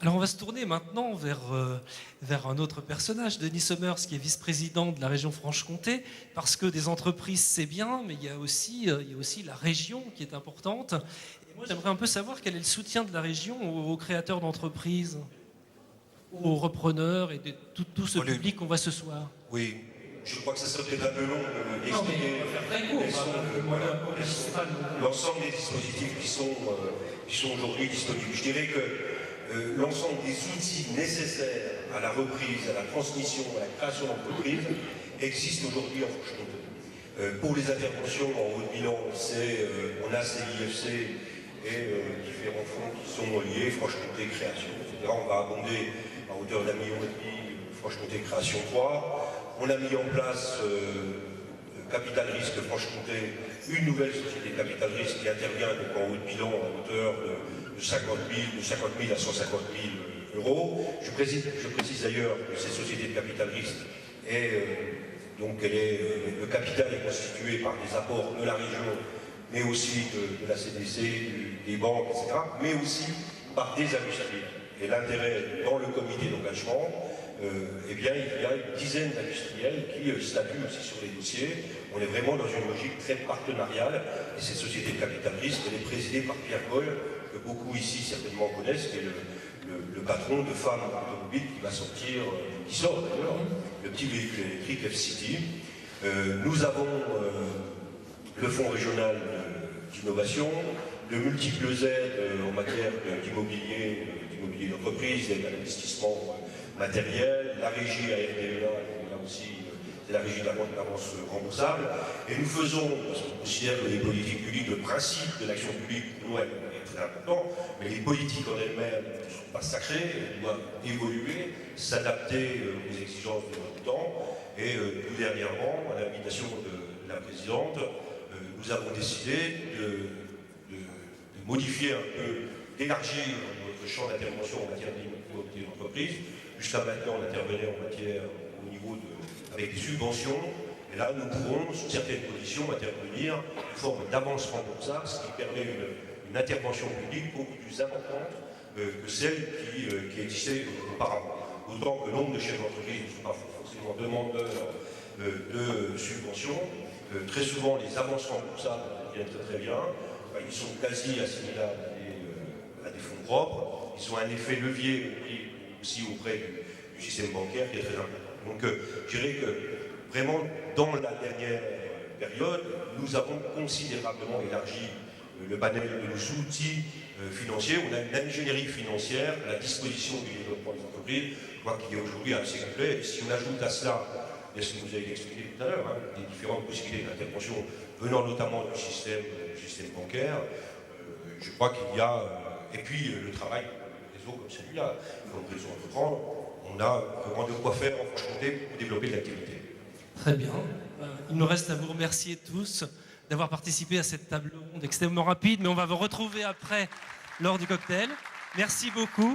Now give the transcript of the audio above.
Alors on va se tourner maintenant vers un autre personnage, Denis Sommers, qui est vice-président de la région Franche-Comté, parce que des entreprises c'est bien, mais il y a aussi la région qui est importante. Et moi j'aimerais un peu savoir quel est le soutien de la région aux créateurs d'entreprises, aux repreneurs et de tout ce public qu'on voit ce soir. Oui, je crois que ça serait peut-être un peu long Non, mais d'expliquer on va faire très court. l'ensemble des dispositifs qui sont aujourd'hui disponibles. Je dirais que l'ensemble des outils nécessaires à la reprise, à la transmission, à la création d'entreprises existent aujourd'hui en Franche-Comté. Pour les interventions en haut de bilan, on a CIFC et différents fonds qui sont liés, Franche-Comté Création, etc. On va abonder à hauteur d'1,5 million Franche-Comté Création 3. On a mis en place Capital Risque Franche-Comté, une nouvelle société de capital risque qui intervient donc en haut de bilan à hauteur de 50 000 à 150 000 euros. Je précise d'ailleurs que ces sociétés de capital risque, le capital est constitué par des apports de la région, mais aussi de la CDC, des banques, etc., mais aussi par des industriels. Et l'intérêt dans le comité d'engagement, il y a une dizaine d'industriels qui statuent aussi sur les dossiers. On est vraiment dans une logique très partenariale. Et cette société de capital risque, elle est présidée par Pierre Coll, que beaucoup ici certainement connaissent, qui est le patron de Femmes Automobiles qui sort d'ailleurs, le petit véhicule électrique F-City. Nous avons le fonds régional d'innovation, de multiples aides en matière d'immobilier d'entreprise, d'aide à l'investissement matériel, la régie ARDEA, là aussi, c'est la régie d'avance remboursable. Et nous faisons, parce qu'on considère que les politiques publiques, le principe de l'action publique, nous, est très important, mais les politiques en elles-mêmes ne sont pas sacrées, elles doivent évoluer, s'adapter aux exigences de notre temps. Et tout dernièrement, à l'invitation de la présidente, nous avons décidé de modifier un peu, d'élargir notre champ d'intervention en matière d'immobilier d'entreprise. Jusqu'à maintenant, on intervenait en matière avec des subventions. Et là, nous pourrons, sous certaines conditions, intervenir en forme d'avance remboursable, ce qui permet une intervention publique beaucoup plus importante que celle qui existait auparavant. D'autant que nombre de chefs d'entreprise ne sont pas forcément demandeurs de subventions. Très souvent, les avances remboursables viennent très bien. Ils sont quasi assimilables à des fonds propres. Ils ont un effet levier aussi auprès du système bancaire qui est très important. Donc je dirais que vraiment dans la dernière période, nous avons considérablement élargi le panel de nos outils financiers. On a une ingénierie financière à la disposition du développement des entreprises, je crois qu'il est aujourd'hui assez complet. Et si on ajoute à cela, et ce que vous avez expliqué tout à l'heure, les différentes possibilités d'intervention venant notamment du système bancaire, je crois qu'il y a, et puis le travail, le réseau comme celui-là, comme le réseau Entreprendre, on a vraiment de quoi faire en Franche-Comté pour développer l'activité. Très bien. Il nous reste à vous remercier tous d'avoir participé à cette table ronde extrêmement rapide, mais on va vous retrouver après lors du cocktail. Merci beaucoup.